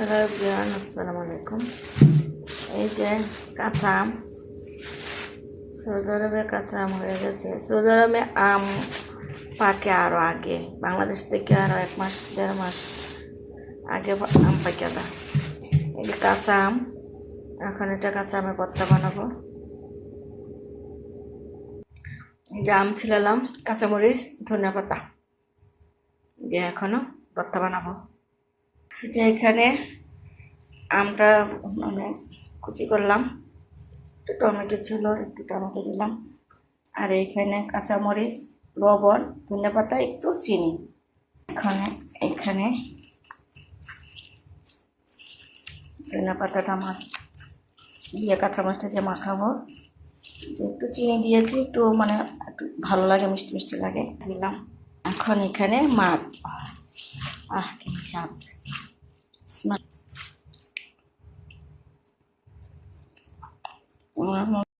Hello everyone, আসসালামু আলাইকুম। এই যে কাঁচা আম, সৌদি আরবে কাঁচা আম হয়ে গেছে। সৌদি আরবে আম পাকে আরও আগে, বাংলাদেশ থেকে আরও 1 মাস 1.5 মাস আগে আম পাকে দেয়। এই যে কাঁচা আম, এখন এটা কাঁচা আমের ভর্তা বানাবো। এই যে আম ছিলালাম, কাঁচামরিচ, ধনিয়া পাতা দিয়ে এখনো ভর্তা বানাবো। যে এখানে আমটা মানে কুচি করলাম, একটু টমেটো ছিল, একটু টমেটো দিলাম, আর এইখানে কাঁচামরিচ, লবণ, ধনে পাতা, একটু চিনি। এখানে ধনে পাতাটা দিয়ে কাঁচামরিচটা দিয়ে মাখাবো। যে একটু চিনি দিয়েছি, একটু মানে একটু ভালো লাগে, মিষ্টি মিষ্টি লাগে, দিলাম। এখন এখানে মাছ, কি স্বাদ!